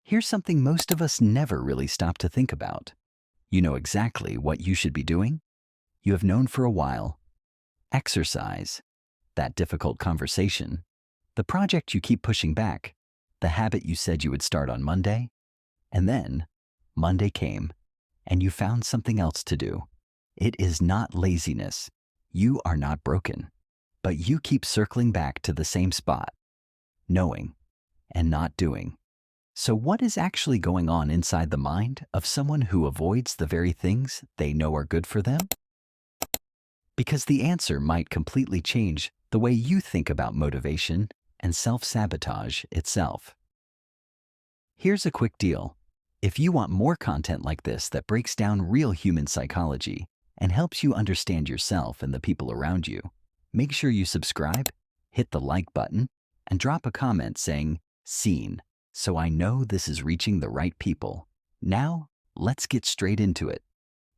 Here's something most of us never really stop to think about. You know exactly what you should be doing. You have known for a while. Exercise, that difficult conversation, the project you keep pushing back, the habit you said you would start on Monday. And then Monday came, and you found something else to do. It is not laziness. You are not broken. But you keep circling back to the same spot, knowing and not doing. So what is actually going on inside the mind of someone who avoids the very things they know are good for them? Because the answer might completely change the way you think about motivation and self-sabotage itself. Here's a quick deal. If you want more content like this that breaks down real human psychology and helps you understand yourself and the people around you, make sure you subscribe, hit the like button, and drop a comment saying, "Seen," so I know this is reaching the right people. Now, let's get straight into it.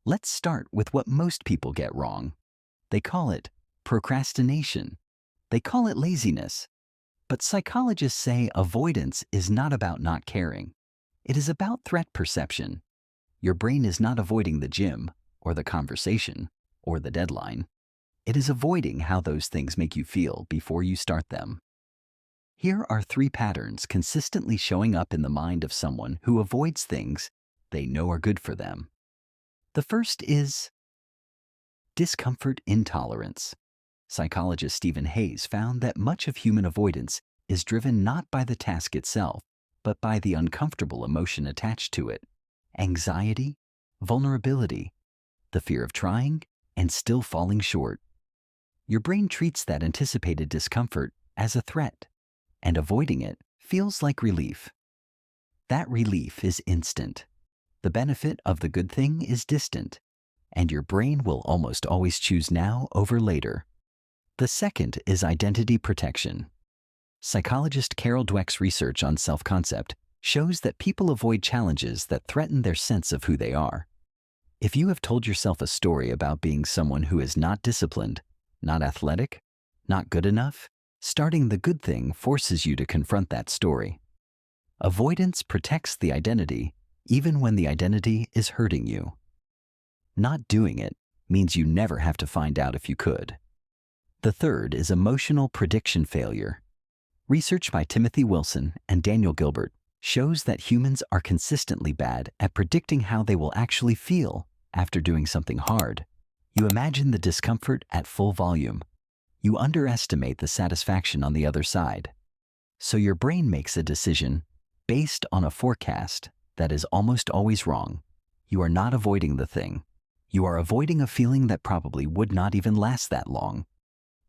Let's start with what most people get wrong. They call it procrastination. They call it laziness. But psychologists say avoidance is not about not caring. It is about threat perception. Your brain is not avoiding the gym, or the conversation, or the deadline. It is avoiding how those things make you feel before you start them. Here are 3 patterns consistently showing up in the mind of someone who avoids things they know are good for them. The first is discomfort intolerance. Psychologist Stephen Hayes found that much of human avoidance is driven not by the task itself, but by the uncomfortable emotion attached to it. Anxiety, vulnerability, the fear of trying and still falling short. Your brain treats that anticipated discomfort as a threat, and avoiding it feels like relief. That relief is instant. The benefit of the good thing is distant, and your brain will almost always choose now over later. The second is identity protection. Psychologist Carol Dweck's research on self-concept shows that people avoid challenges that threaten their sense of who they are. If you have told yourself a story about being someone who is not disciplined, not athletic, not good enough, starting the good thing forces you to confront that story. Avoidance protects the identity even when the identity is hurting you. Not doing it means you never have to find out if you could. The third is emotional prediction failure. Research by Timothy Wilson and Daniel Gilbert shows that humans are consistently bad at predicting how they will actually feel after doing something hard. You imagine the discomfort at full volume. You underestimate the satisfaction on the other side. So your brain makes a decision based on a forecast that is almost always wrong. You are not avoiding the thing. You are avoiding a feeling that probably would not even last that long.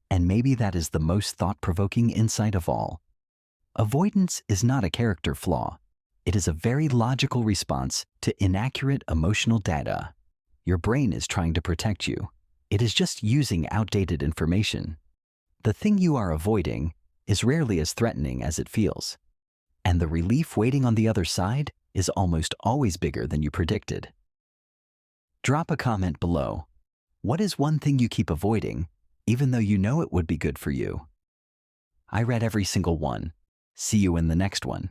And maybe that is the most thought-provoking insight of all. Avoidance is not a character flaw. It is a very logical response to inaccurate emotional data. Your brain is trying to protect you. It is just using outdated information. The thing you are avoiding is rarely as threatening as it feels. And the relief waiting on the other side is almost always bigger than you predicted. Drop a comment below. What is one thing you keep avoiding, even though you know it would be good for you? I read every single one. See you in the next one.